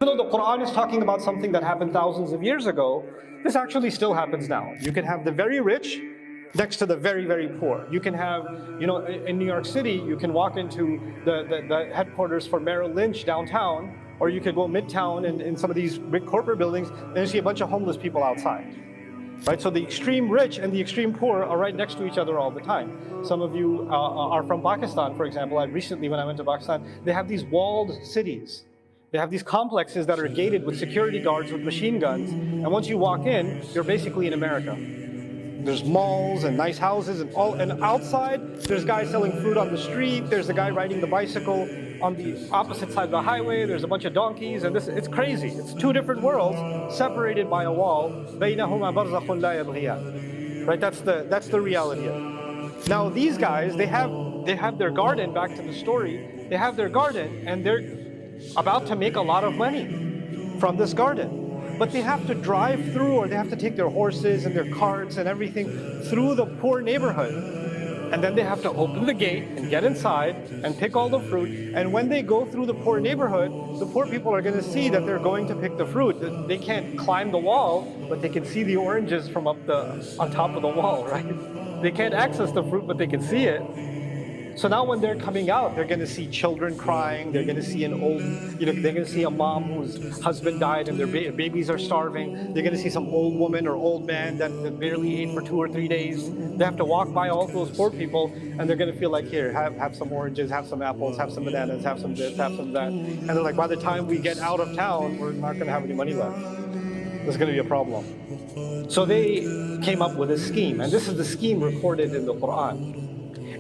Even though the Quran is talking about something that happened thousands of years ago, this actually still happens now. You can have the very rich next to the very, very poor. You can have, in New York City, you can walk into the headquarters for Merrill Lynch downtown, or you could go midtown in some of these big corporate buildings, and you see a bunch of homeless people outside. Right? So the extreme rich and the extreme poor are right next to each other all the time. Some of you are from Pakistan, for example. Recently, when I went to Pakistan, they have these walled cities. They have these complexes that are gated with security guards with machine guns, and once you walk in, you're basically in America. There's malls and nice houses and outside, there's guys selling fruit on the street, there's a guy riding the bicycle on the opposite side of the highway, there's a bunch of donkeys, and it's crazy. It's two different worlds separated by a wall. بَيْنَهُمَا بَرْزَخٌ لَا يَبْغِيَانِ. Right, that's the reality of it. Now these guys, they have their garden, back to the story, they have their garden, and they're about to make a lot of money from this garden. But they have to drive through, or they have to take their horses and their carts and everything through the poor neighborhood. And then they have to open the gate and get inside and pick all the fruit. And when they go through the poor neighborhood, the poor people are going to see that they're going to pick the fruit. They can't climb the wall, but they can see the oranges from on top of the wall, right? They can't access the fruit, but they can see it. So now when they're coming out, they're going to see children crying, they're going to see they're going to see a mom whose husband died and their babies are starving. They're going to see some old woman or old man that barely ate for 2 or 3 days. They have to walk by all those poor people, and they're going to feel like, here, have some oranges, have some apples, have some bananas, have some this, have some that. And they're like, by the time we get out of town, we're not going to have any money left. There's going to be a problem. So they came up with a scheme, and this is the scheme recorded in the Quran.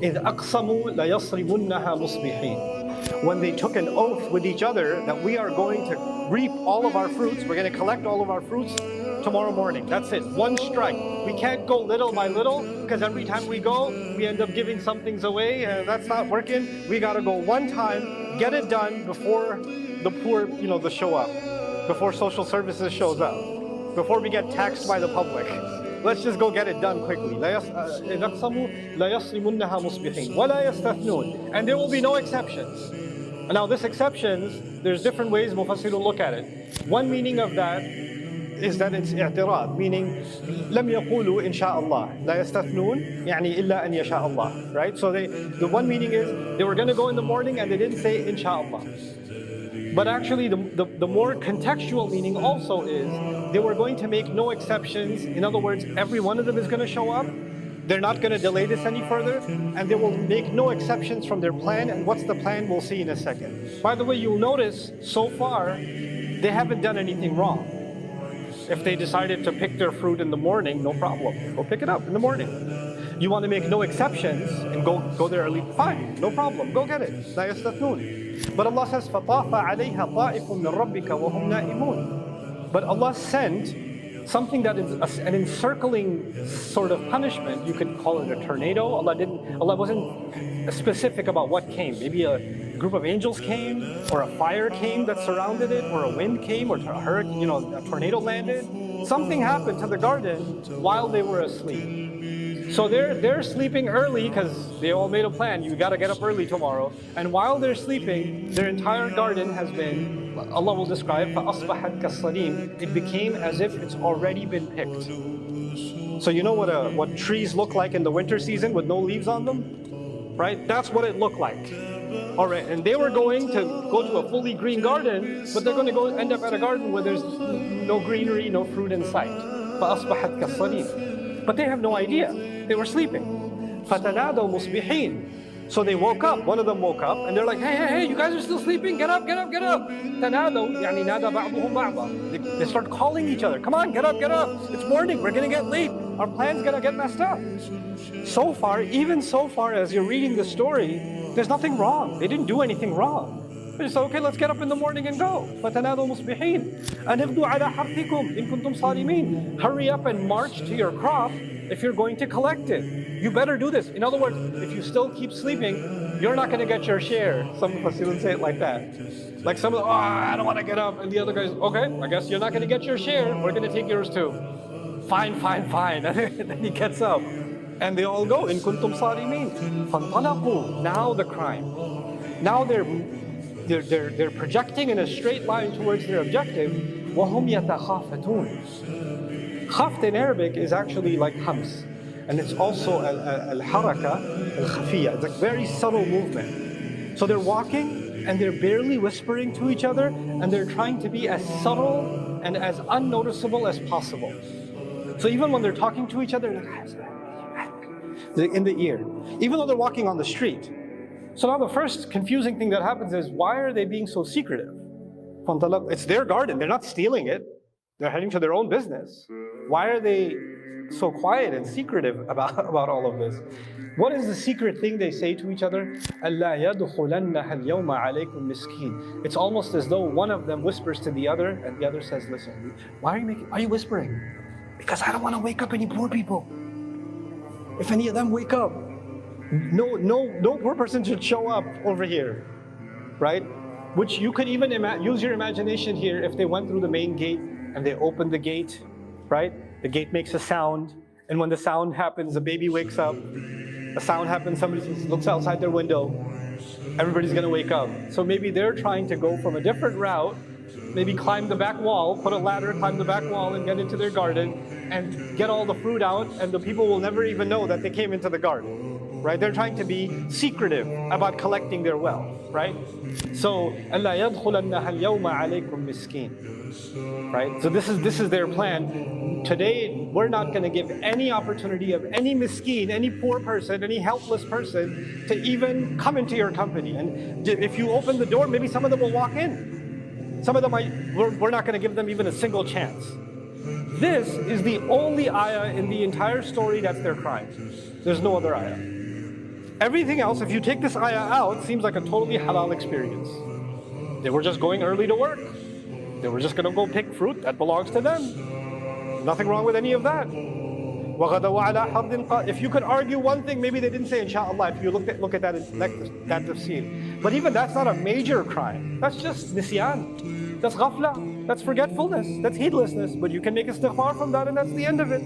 إِذْ أَقْسَمُوا لَيَصْرِمُنَّهَا مُصْبِحِينَ. When they took an oath with each other that we are going to reap all of our fruits, we're going to collect all of our fruits tomorrow morning. That's it, one strike. We can't go little by little, because every time we go, we end up giving some things away, and that's not working. We got to go one time, get it done before the poor, they show up, before social services shows up, before we get taxed by the public. Let's just go get it done quickly. And there will be no exceptions. Now this exceptions, there's different ways Mufassirun look at it. One meaning of that is that it's i'tirad, meaning لم يقولوا إن شاء الله لا يستثنون يعني إلا أن يشاء الله. Right? So the one meaning is they were going to go in the morning and they didn't say Insha'Allah. But actually the more contextual meaning also is they were going to make no exceptions. In other words, every one of them is going to show up. They're not going to delay this any further, and they will make no exceptions from their plan. And what's the plan? We'll see in a second. By the way, you'll notice so far they haven't done anything wrong. If they decided to pick their fruit in the morning, no problem. Go pick it up in the morning. You want to make no exceptions and go there early, fine, no problem, go get it. لا يستثنون. But Allah says, فَطَافَ عَلَيْهَا طَائِفٌ مِّن رَبِّكَ وَهُمْ نَائِمُونَ. But Allah sent something that is an encircling sort of punishment. You could call it a tornado. Allah wasn't specific about what came. Maybe a group of angels came, or a fire came that surrounded it, or a wind came, or a hurricane, a tornado landed. Something happened to the garden while they were asleep. So they're sleeping early because they all made a plan. You got to get up early tomorrow. And while they're sleeping, their entire garden has been, Allah will describe, فَأَصْبَحَتْ كَالصَّرِيمِ. It became as if it's already been picked. So you know what trees look like in the winter season with no leaves on them? Right? That's what it looked like. All right, and they were going to go to a fully green garden, but they're going to go end up at a garden where there's no greenery, no fruit in sight. فَأَصْبَحَتْ كَالصَّرِيمِ. But they have no idea. They were sleeping. فَتَنَادَوْا مُصْبِحِينَ. So they woke up. One of them woke up, and they're like, hey, you guys are still sleeping? Get up, get up, get up. تَنَادَوْا يعني نَادَى بَعْضُهُمْ بَعْضًا. They start calling each other. Come on, get up, get up. It's morning. We're going to get late. Our plan's going to get messed up. So far, even so far as you're reading the story, there's nothing wrong. They didn't do anything wrong. They said, okay, let's get up in the morning and go. فَتَنَادَوْا مُصْبِحِينَ أَنْ اغْدُوا عَلَى حَرْثِكُمْ إِن كُنْتُمْ صَارِمِينَ. Hurry up and march to your crop if you're going to collect it. You better do this. In other words, if you still keep sleeping, you're not going to get your share. Some of us even say it like that. Like some of them, I don't want to get up. And the other guys, okay, I guess you're not going to get your share. We're going to take yours too. Fine. And then he gets up. And they all go, in kuntum salimin. فَانْطَلَقُوا. Now the crime. Now they're projecting in a straight line towards their objective. وَهُمْ يَتَخَافَتُونَ. Khaft in Arabic is actually like hams. And it's also al-haraka al-khafiyya. It's like very subtle movement. So they're walking and they're barely whispering to each other, and they're trying to be as subtle and as unnoticeable as possible. So even when they're talking to each other, they're in the ear. Even though they're walking on the street. So now the first confusing thing that happens is, why are they being so secretive? It's their garden, they're not stealing it. They're heading to their own business. Why are they so quiet and secretive about all of this? What is the secret thing they say to each other? أَلَّا يَدْخُلَنَّهَا الْيَوْمَ عَلَيْكُمْ مِسْكِينٌ. It's almost as though one of them whispers to the other, and the other says, listen, why are you whispering? Because I don't want to wake up any poor people. If any of them wake up, no poor person should show up over here, right? Which you could even use your imagination here. If they went through the main gate and they opened the gate, right? The gate makes a sound, and when the sound happens, the baby wakes up. A sound happens, somebody looks outside their window, everybody's gonna wake up. So maybe they're trying to go from a different route, maybe climb the back wall, put a ladder, climb the back wall and get into their garden and get all the fruit out, and the people will never even know that they came into the garden, right? They're trying to be secretive about collecting their wealth, right? So, أَلَّا يَدْخُلَنَّهَا الْيَوْمَ عَلَيْكُمْ مِسْكِينٌ, right? So this is their plan. Today, we're not going to give any opportunity of any miskeen, any poor person, any helpless person to even come into your company. And if you open the door, maybe some of them will walk in. Some of them we're not going to give them even a single chance. This is the only ayah in the entire story that's their crime. There's no other ayah. Everything else, if you take this ayah out, seems like a totally halal experience. They were just going early to work. They were just going to go pick fruit that belongs to them. Nothing wrong with any of that. If you could argue one thing, maybe they didn't say inshallah, if you look at that tafsir. But even that's not a major crime. That's just nisyan. That's ghafla. That's forgetfulness. That's heedlessness. But you can make istighfar from that, and that's the end of it.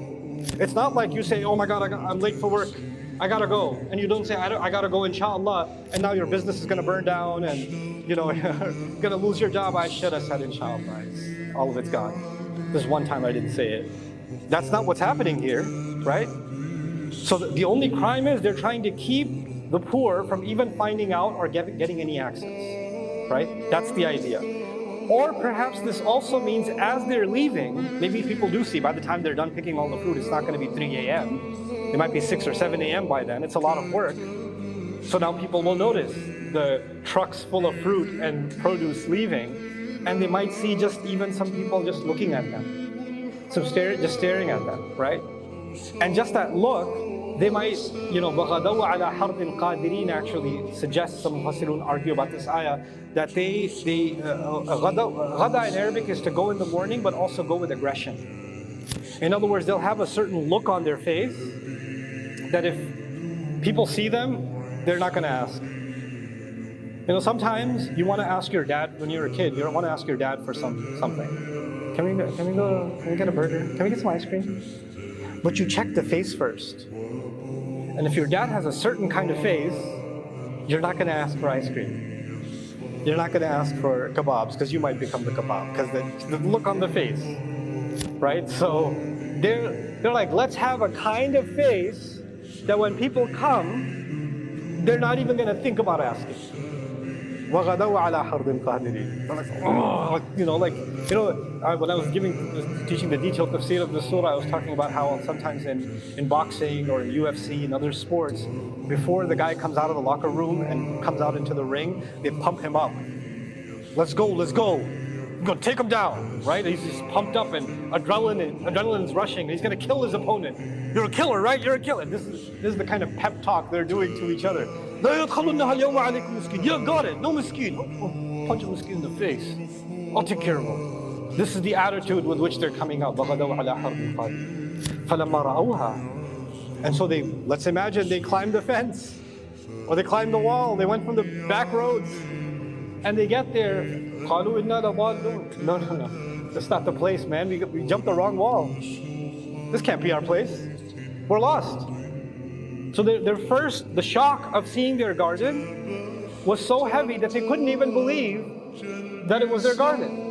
It's not like you say, oh my God, I'm late for work, I gotta go. And you don't say, I gotta go inshallah, and now your business is gonna burn down and you're gonna lose your job. I should have said inshallah. All of it's gone. This one time I didn't say it. That's not what's happening here, right? So the only crime is they're trying to keep the poor from even finding out or getting any access, right? That's the idea. Or perhaps this also means as they're leaving, maybe people do see by the time they're done picking all the fruit, it's not going to be 3 a.m. It might be 6 or 7 a.m. by then. It's a lot of work. So now people will notice the trucks full of fruit and produce leaving, and they might see just even some people just looking at them. So just staring at them, right? And just that look, they might, بَغَدَوْا عَلَى حَرْبٍ قَادِرِينَ actually suggests, some Mufassirun argue about this ayah, that ghada in Arabic is to go in the morning, but also go with aggression. In other words, they'll have a certain look on their face that if people see them, they're not going to ask. Sometimes you want to ask your dad, when you're a kid, you don't want to ask your dad for something. Can we get a burger? Can we get some ice cream? But you check the face first. And if your dad has a certain kind of face, you're not going to ask for ice cream. You're not going to ask for kebabs, because you might become the kebab, because the look on the face, right? So they're like, let's have a kind of face that when people come, they're not even going to think about asking. وَغَدَوْا عَلَى حَرْبٍ قَادِرِينَ. When I was teaching the detailed tafsir of the surah, I was talking about how sometimes in boxing or in UFC and other sports, before the guy comes out of the locker room and comes out into the ring, they pump him up. Let's go. We're going to take him down, right? He's just pumped up and adrenaline's rushing. He's going to kill his opponent. You're a killer, right? You're a killer. This is the kind of pep talk they're doing to each other. Yeah, got it. No miskeen. Oh, punch a miskeen in the face. I'll take care of him. This is the attitude with which they're coming out. And so let's imagine they climbed the fence, or they climbed the wall. They went from the back roads, and they get there. No. That's not the place, man. We jumped the wrong wall. This can't be our place. We're lost. So the shock of seeing their garden was so heavy that they couldn't even believe that it was their garment.